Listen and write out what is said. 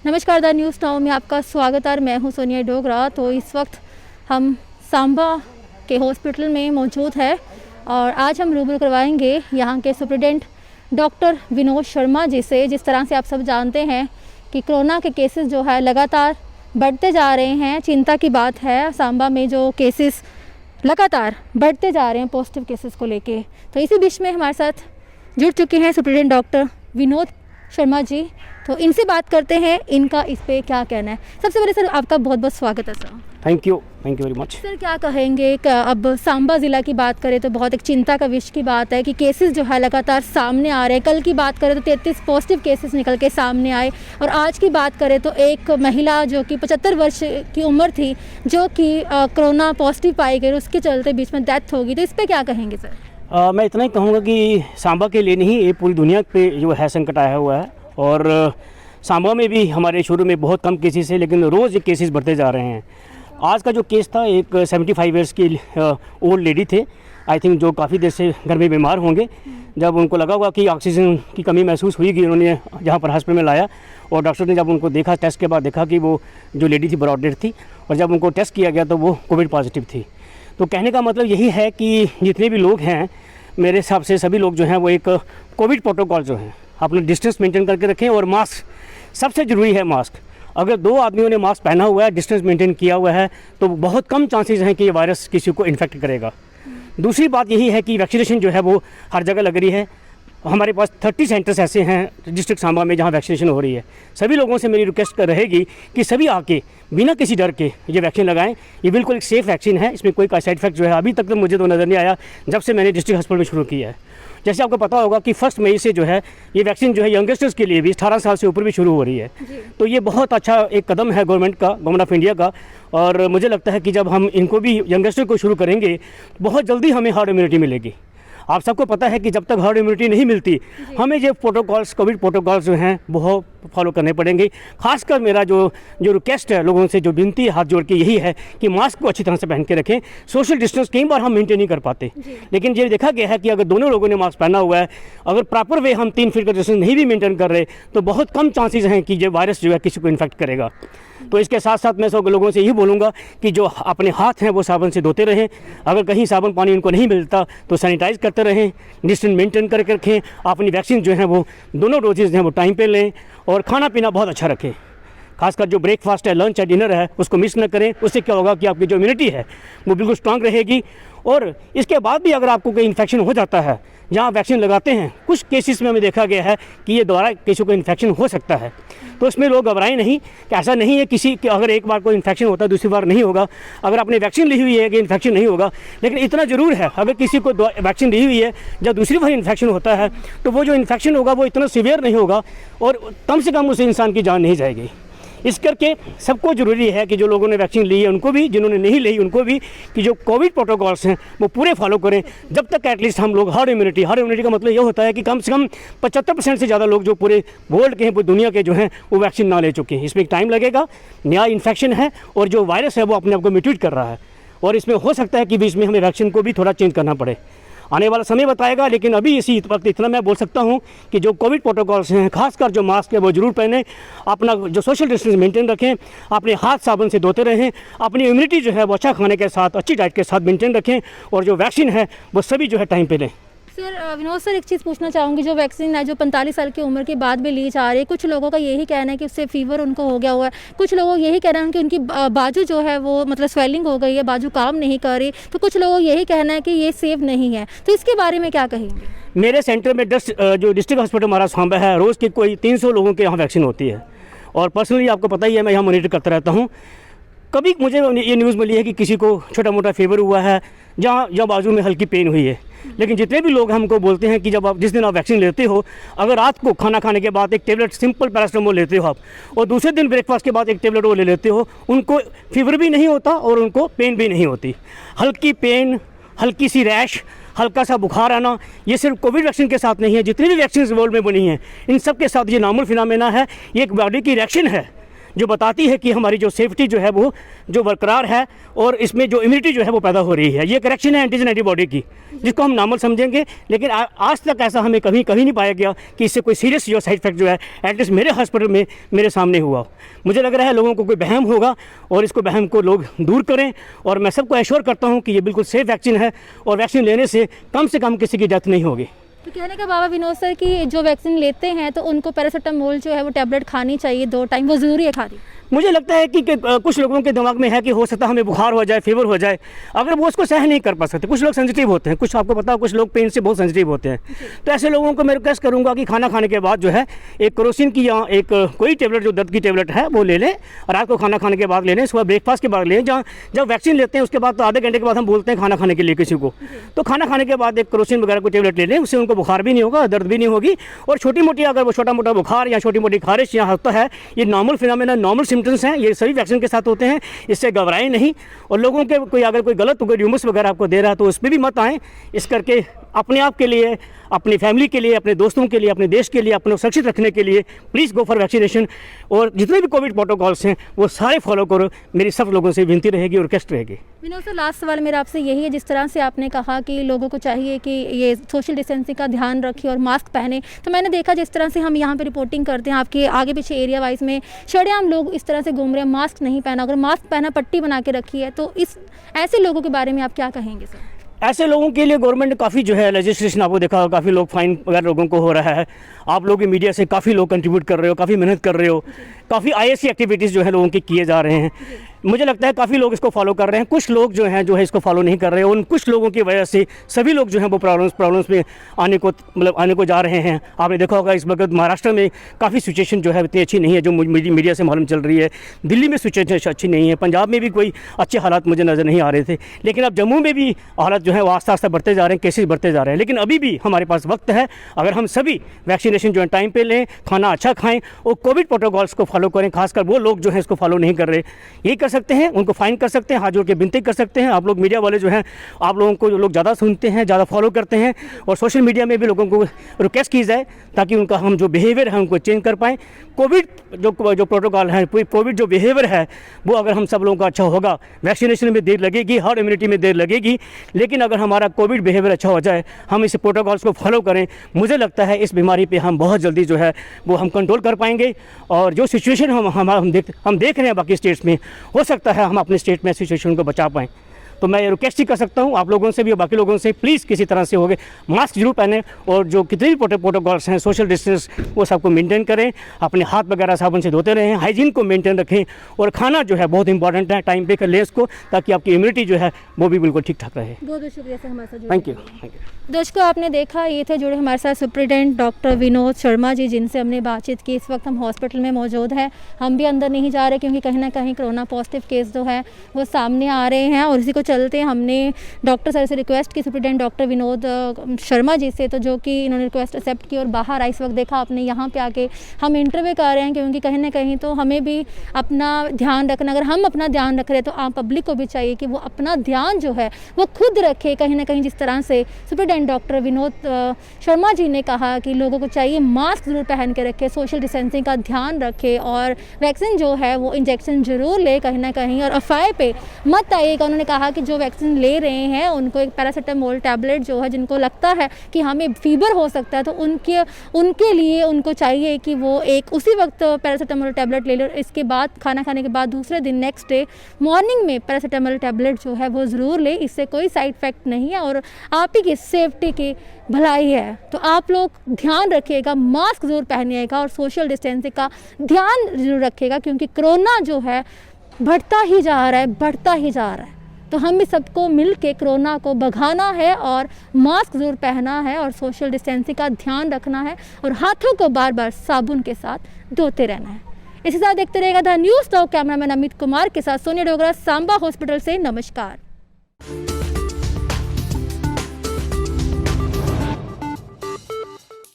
नमस्कार, the news now में आपका स्वागत है। मैं हूं सोनिया डोगरा। तो इस वक्त हम सांबा के हॉस्पिटल में मौजूद है और आज हम रूबरू करवाएंगे यहाँ के सुप्रिटेंडेंट डॉक्टर विनोद शर्मा जी से। जिस तरह से आप सब जानते हैं कि कोरोना के केसेस जो है लगातार बढ़ते जा रहे हैं, चिंता की बात है। सांबा में जो केसेस लगातार बढ़ते जा रहे हैं पॉजिटिव केसेस को लेके, तो इसी बीच में हमारे साथ जुड़ चुके हैं सुप्रिटेंडेंट डॉक्टर विनोद शर्मा जी। तो इनसे बात करते हैं, इनका इस पे क्या कहना है। सबसे पहले सर आपका बहुत बहुत स्वागत है sir. Thank you very much. Sir क्या कहेंगे कि अब सांबा ज़िला की बात करें तो बहुत एक चिंता का विषय की बात है कि केसेस जो है लगातार सामने आ रहे हैं। कल की बात करें तो 33 पॉजिटिव केसेस निकल के सामने आए और आज की बात करें तो एक महिला जो कि 75 वर्ष की उम्र थी जो कि कोरोना पॉजिटिव पाई गई, उसके चलते बीच में डेथ होगी। तो इस पर क्या कहेंगे सर? मैं इतना ही कहूँगा कि सांबा के लिए नहीं, ये पूरी दुनिया पे जो है संकट आया हुआ है। और सांबा में भी हमारे शुरू में बहुत कम केसेस है, लेकिन रोज़ ये केसेस बढ़ते जा रहे हैं। आज का जो केस था, एक 75 ईयर्स की ओल्ड लेडी थे, आई थिंक, जो काफ़ी देर से घर में बीमार होंगे। जब उनको लगा हुआ कि ऑक्सीजन की कमी महसूस हुई, उन्होंने जहाँ पर हॉस्पिटल में लाया और डॉक्टर ने जब उनको देखा, टेस्ट के बाद देखा कि वो जो लेडी थी ब्रॉड डेड थी, और जब उनको टेस्ट किया गया तो वो कोविड पॉजिटिव थी। तो कहने का मतलब यही है कि जितने भी लोग हैं, मेरे हिसाब से सभी लोग जो हैं वो एक कोविड प्रोटोकॉल जो है अपने डिस्टेंस मेंटेन करके रखें। और मास्क सबसे ज़रूरी है। मास्क अगर 2 आदमियों ने मास्क पहना हुआ है, डिस्टेंस मेंटेन किया हुआ है, तो बहुत कम चांसेस हैं कि ये वायरस किसी को इन्फेक्ट करेगा। दूसरी बात यही है कि वैक्सीनेशन जो है वो हर जगह लग रही है। हमारे पास 30 सेंटर्स ऐसे हैं डिस्ट्रिक्ट सांबा में जहां वैक्सीनेशन हो रही है। सभी लोगों से मेरी रिक्वेस्ट रहेगी कि सभी आके बिना किसी डर के ये वैक्सीन लगाएं। ये बिल्कुल एक सेफ़ वैक्सीन है, इसमें कोई साइड इफेक्ट जो है अभी तक तो मुझे तो नज़र नहीं आया जब से मैंने डिस्ट्रिक्ट हॉस्पिटल में शुरू किया है। जैसे आपको पता होगा कि 1 मई से जो है ये वैक्सीन जो है यंगस्टर्स के लिए भी 18 साल से ऊपर भी शुरू हो रही है। तो ये बहुत अच्छा एक कदम है गवर्नमेंट ऑफ इंडिया का। और मुझे लगता है कि जब हम इनको भी यंगस्टर को शुरू करेंगे, बहुत जल्दी हमें हर्ड इम्यूनिटी मिलेगी। आप सबको पता है कि जब तक हर्ड इम्यूनिटी नहीं मिलती, हमें ये प्रोटोकॉल्स, कोविड प्रोटोकॉल्स जो हैं वो फॉलो करने पड़ेंगे। खासकर मेरा जो रिक्वेस्ट है लोगों से, जो विनती हाथ जोड़ के यही है कि मास्क को अच्छी तरह से पहन के रखें। सोशल डिस्टेंस कई बार हम मेंटेन नहीं कर पाते, लेकिन ये देखा गया है कि अगर दोनों लोगों ने मास्क पहना हुआ है, अगर प्रॉपर वे हम 3 फीट का डिस्टेंस नहीं भी मेंटेन कर रहे, तो बहुत कम चांसेस हैं कि ये वायरस जो है किसी को इन्फेक्ट करेगा। तो इसके साथ साथ मैं सब लोगों से यही बोलूँगा कि जो अपने हाथ हैं वो साबुन से धोते रहें। अगर कहीं साबुन पानी उनको नहीं मिलता तो सैनिटाइज करते रहें, डिस्टेंस मेंटेन करके रखें। अपनी वैक्सीन जो है वो दोनों डोजेज़ हैं वो टाइम पे लें और खाना पीना बहुत अच्छा रखें। खासकर जो ब्रेकफास्ट है, लंच है, डिनर है, उसको मिस न करें। उससे क्या होगा कि आपकी जो इम्यूनिटी है वो बिल्कुल स्ट्रांग रहेगी। और इसके बाद भी अगर आपको कोई इन्फेक्शन हो जाता है, जहाँ वैक्सीन लगाते हैं, कुछ केसेस में हमें देखा गया है कि ये दोबारा किसी को इन्फेक्शन हो सकता है। तो इसमें लोग घबराएं नहीं कि ऐसा नहीं है किसी कि अगर एक बार कोई इन्फेक्शन होता है दूसरी बार नहीं होगा। अगर आपने वैक्सीन ली हुई है कि इन्फेक्शन नहीं होगा, लेकिन इतना ज़रूर है अगर किसी को वैक्सीन ली हुई है, जब दूसरी बार इन्फेक्शन होता है तो वो जो इन्फेक्शन होगा वो इतना सीवियर नहीं होगा और कम से कम उस इंसान की जान नहीं जाएगी। इस करके सबको ज़रूरी है कि जो लोगों ने वैक्सीन ली है उनको भी, जिन्होंने नहीं ली उनको भी, कि जो कोविड प्रोटोकॉल्स हैं वो पूरे फॉलो करें। जब तक एटलीस्ट हम लोग हर्ड इम्यूनिटी का मतलब ये होता है कि कम से कम 75% से ज़्यादा लोग जो पूरे वर्ल्ड के हैं, पूरी दुनिया के जो हैं, वो वैक्सीन ना ले चुके हैं। इसमें टाइम लगेगा, नया इन्फेक्शन है और जो वायरस है वो अपने आप को म्यूटेट कर रहा है और इसमें हो सकता है कि बीच में हमें वैक्सीन को भी थोड़ा चेंज करना पड़े। आने वाला समय बताएगा, लेकिन अभी इसी वक्त इतना मैं बोल सकता हूं कि जो कोविड प्रोटोकॉल्स हैं, खासकर जो मास्क है वो ज़रूर पहनें, अपना जो सोशल डिस्टेंस मेंटेन रखें, अपने हाथ साबुन से धोते रहें, अपनी इम्यूनिटी जो है वो अच्छा खाने के साथ, अच्छी डाइट के साथ मेंटेन रखें और जो वैक्सीन है वो सभी जो है टाइम पे लें। सर विनोद सर, एक चीज़ पूछना चाहूँगी, जो वैक्सीन है जो 45 साल की उम्र के बाद भी ली जा रही है, कुछ लोगों का यही कहना है कि उससे फीवर उनको हो गया हुआ है, कुछ लोग यही कह रहे हैं कि उनकी बाजू जो है वो मतलब स्वेलिंग हो गई है, बाजू काम नहीं कर रही, तो कुछ लोगों यही कहना है कि ये सेफ नहीं है। तो इसके बारे में क्या कहेंगे? मेरे सेंटर में जो डिस्ट्रिक्ट हॉस्पिटल हमारा सांबा है, रोज़ की कोई 300 लोगों के यहाँ वैक्सीन होती है और पर्सनली आपको पता ही है मैं यहाँ मॉनिटर करता रहता हूँ। कभी मुझे ये न्यूज़ मिली है कि किसी को छोटा मोटा फीवर हुआ है, जहाँ बाजू में हल्की पेन हुई है। लेकिन जितने भी लोग हमको बोलते हैं कि जब आप जिस दिन आप वैक्सीन लेते हो, अगर रात को खाना खाने के बाद एक टेबलेट सिंपल पैरासिटामोल लेते हो आप और दूसरे दिन ब्रेकफास्ट के बाद एक टेबलेट वो ले लेते हो, उनको फीवर भी नहीं होता और उनको पेन भी नहीं होती। हल्की पेन, हल्की सी रैश, हल्का सा बुखार आना, ये सिर्फ कोविड वैक्सीन के साथ नहीं है, जितनी भी वैक्सीन वर्ल्ड में बनी हैं इन सब के साथ ये नॉर्मल फिनोमेना है। ये एक बॉडी की रिएक्शन है जो बताती है कि हमारी जो सेफ्टी जो है वो जो बरकरार है और इसमें जो इम्यूनिटी जो है वो पैदा हो रही है। ये करेक्शन है एंटीजन एंटीबॉडी की, जिसको हम नॉर्मल समझेंगे, लेकिन आज तक ऐसा हमें कभी नहीं पाया गया कि इससे कोई सीरियस जो साइड इफेक्ट जो है एटलीस्ट मेरे हॉस्पिटल में मेरे सामने हुआ। मुझे लग रहा है लोगों को कोई वहम होगा और इसको वहम को लोग दूर करें, और मैं सबको एश्योर करता हूँ कि ये बिल्कुल सेफ वैक्सीन है और वैक्सीन लेने से कम किसी की डेथ नहीं होगी। तो कहने का बाबा विनोद सर कि जो वैक्सीन लेते हैं तो उनको पैरासीटामोल जो है वो टैबलेट खानी चाहिए 2 टाइम, वो ज़रूरी है खानी। मुझे लगता है कि कुछ लोगों के दिमाग में है कि हो सकता है हमें बुखार हो जाए, फीवर हो जाए, अगर वो उसको सह नहीं कर पा सकते। कुछ लोग सेंसिटिव होते हैं, कुछ आपको पता है कुछ लोग पेन से बहुत सेंसिटिव होते हैं। तो ऐसे लोगों को मैं रिक्वेस्ट करूंगा कि खाना खाने के बाद जो है एक क्रोसिन की या एक कोई टेबलेट जो दर्द की टेबलेट है वो ले लें, और रात को खाना खाने के बाद ले लें, सुबह ब्रेकफास्ट के बाद लें। जब वैक्सीन लेते हैं उसके बाद तो आधे घंटे के बाद हम बोलते हैं खाना खाने के लिए किसी को, तो खाना खाने के बाद एक क्रोसिन वगैरह को टेबलेट ले लें, उससे उनको बुखार भी नहीं होगा, दर्द भी नहीं होगी। और छोटी मोटी अगर वो छोटा मोटा बुखार या छोटी मोटी खारिश या होता है, ये नॉर्मल फिनोमेना, नॉर्मल सिम्टम्स हैं, ये सभी वैक्सीन के साथ होते हैं, इससे घबराएं नहीं। और लोगों के कोई अगर कोई गलत कोई र्यूमर्स वगैरह आपको दे रहा है तो उस पर भी मत आएँ। इस करके अपने आप के लिए, अपनी फैमिली के लिए, अपने दोस्तों के लिए, अपने देश के लिए, अपने सुरक्षित रखने के लिए प्लीज़ गो फॉर वैक्सीनेशन। और जितने भी कोविड प्रोटोकॉल्स हैं वो सारे फॉलो करो, मेरी सब लोगों से विनती रहेगी और रिक्वेस्ट रहेगी। विनोद सर, लास्ट सवाल मेरा आपसे यही है, जिस तरह से आपने कहा कि लोगों को चाहिए कि ये सोशल डिस्टेंसिंग का ध्यान रखें और मास्क पहने, तो मैंने देखा जिस तरह से हम यहाँ पे रिपोर्टिंग करते हैं आपके आगे पीछे एरिया वाइज में शरेआम लोग इस तरह से घूम रहे हैं, मास्क नहीं पहना। अगर मास्क पहना, पट्टी बना के रखी है, तो ऐसे लोगों के बारे में आप क्या कहेंगे सर? ऐसे लोगों के लिए गवर्नमेंट ने काफ़ी जो है लेजिस्लेशन, आपको देखा होगा काफ़ी लोग फाइन वगैरह लोगों को हो रहा है। आप लोग मीडिया से काफ़ी लोग कंट्रीब्यूट कर रहे हो, काफ़ी मेहनत कर रहे हो, काफ़ी IAC एक्टिविटीज़ जो है लोगों की किए जा रहे हैं। मुझे लगता है काफ़ी लोग इसको फॉलो कर रहे हैं, कुछ लोग जो हैं इसको फॉलो नहीं कर रहे हैं। उन कुछ लोगों की वजह से सभी लोग जो हैं वो प्रॉब्लम्स में आने को जा रहे हैं। आपने देखा होगा इस वक्त महाराष्ट्र में काफ़ी सिचुएशन जो है इतनी अच्छी नहीं है जो मीडिया से मालूम चल रही है। दिल्ली में सिचुएशन अच्छी नहीं है, पंजाब में भी कोई अच्छे हालात मुझे नज़र नहीं आ रहे थे, लेकिन अब जम्मू में भी हालात जो है वो आस्ता आस्ता बढ़ते जा रहे हैं, केसेस बढ़ते जा रहे हैं। लेकिन अभी भी हमारे पास वक्त है, अगर हम सभी वैक्सीनेशन जो है टाइम पे लें, खाना अच्छा खाएं और कोविड प्रोटोकॉल्स को फॉलो करें। खासकर वो लोग जो हैं इसको फॉलो नहीं कर रहे, यही कर सकते हैं, उनको फाइन कर सकते हैं, हाथ जोड़ के विनती कर सकते हैं। आप लोग मीडिया वाले जो हैं, आप लोगों को जो लोग ज़्यादा सुनते हैं, ज़्यादा फॉलो करते हैं, और सोशल मीडिया में भी लोगों को रिक्वेस्ट की जाए ताकि उनका हम जो बिहेवियर है उनको चेंज कर पाएँ। कोविड जो प्रोटोकॉल है, कोविड जो बिहेवियर है वो अगर हम सब लोगों का अच्छा होगा, वैक्सीनेशन में देर लगेगी, हर्ड इम्यूनिटी में देर लगेगी, लेकिन अगर हमारा कोविड बिहेवियर अच्छा हो जाए, हम इस प्रोटोकॉल्स को फॉलो करें, मुझे लगता है इस बीमारी पे हम बहुत जल्दी जो है वो हम कंट्रोल कर पाएंगे। और जो सिचुएशन हम देख रहे हैं बाकी स्टेट्स में, हो सकता है हम अपने स्टेट में सिचुएशन को बचा पाएँ। तो मैं रिक्वेस्ट ही कर सकता हूँ आप लोगों से भी और बाकी लोगों से, प्लीज़ किसी तरह से हो गए मास्क जरूर पहने, और जो कितने भी प्रोटोकॉल्स हैं, सोशल डिस्टेंस, वो सबको मेंटेन करें, अपने हाथ वगैरह साबुन से धोते रहें, हाइजीन को मेंटेन रखें, और खाना जो है बहुत इंपॉर्टेंट है, टाइम पे कर लें इसको, ताकि आपकी इम्यूनिटी जो है वो भी बिल्कुल ठीक ठाक रहे। बहुत बहुत शुक्रिया सर हमारे साथ। Thank you. दर्शकों, आपने देखा ये थे जुड़े हमारे साथ सुप्रिटेंडेंट डॉक्टर विनोद शर्मा जी, जिनसे हमने बातचीत की। इस वक्त हम हॉस्पिटल में मौजूद हैं, हम भी अंदर नहीं जा रहे क्योंकि कहीं ना कहीं कोरोना पॉजिटिव केस जो है वो सामने आ रहे हैं, और इसी को चलते हमने डॉक्टर सर से रिक्वेस्ट की, सुप्रिटेंडेंट डॉक्टर विनोद शर्मा जी से, तो जो कि इन्होंने रिक्वेस्ट एक्सेप्ट की और बाहर आए। इस वक्त देखा आपने यहाँ पे आके हम इंटरव्यू कर रहे हैं, क्योंकि कहीं ना कहीं तो हमें भी अपना ध्यान रखना, अगर हम अपना ध्यान रख रहे हैं तो आम पब्लिक को भी चाहिए कि वो अपना ध्यान जो है वो खुद रखे। कहीं ना कहीं जिस तरह से सुप्रिटेंडेंट डॉक्टर विनोद शर्मा जी ने कहा कि लोगों को चाहिए मास्क ज़रूर पहन के रखे, सोशल डिस्टेंसिंग का ध्यान रखे, और वैक्सीन जो है वो इंजेक्शन ज़रूर ले कहीं ना कहीं, और अफवाह पे मत आइएगा। उन्होंने कहा कि जो वैक्सीन ले रहे हैं उनको एक पैरासीटामोल टैबलेट जो है, जिनको लगता है कि हमें फीवर हो सकता है, तो उनके लिए उनको चाहिए कि वो एक उसी वक्त पैरासीटामोल टैबलेट ले लो। इसके बाद खाना खाने के बाद दूसरे दिन नेक्स्ट डे मॉर्निंग में पैरासीटामोल टैबलेट जो है वो ज़रूर ले। इससे कोई साइड इफ़ेक्ट नहीं है और आप ही की सेफ्टी की भलाई है। तो आप लोग ध्यान रखिएगा, मास्क ज़रूर पहनिएगा और सोशल डिस्टेंसिंग का ध्यान ज़रूर रखिएगा, क्योंकि कोरोना जो है बढ़ता ही जा रहा है। तो हम भी सबको मिल के कोरोना को भगाना है, और मास्क ज़रूर पहनना है, और सोशल डिस्टेंसिंग का ध्यान रखना है, और हाथों को बार बार साबुन के साथ धोते रहना है। इसी साथ देखते रहेगा the news talk. Cameraman Amit Kumar के साथ सोनिया डोगरा, सांबा हॉस्पिटल से। नमस्कार।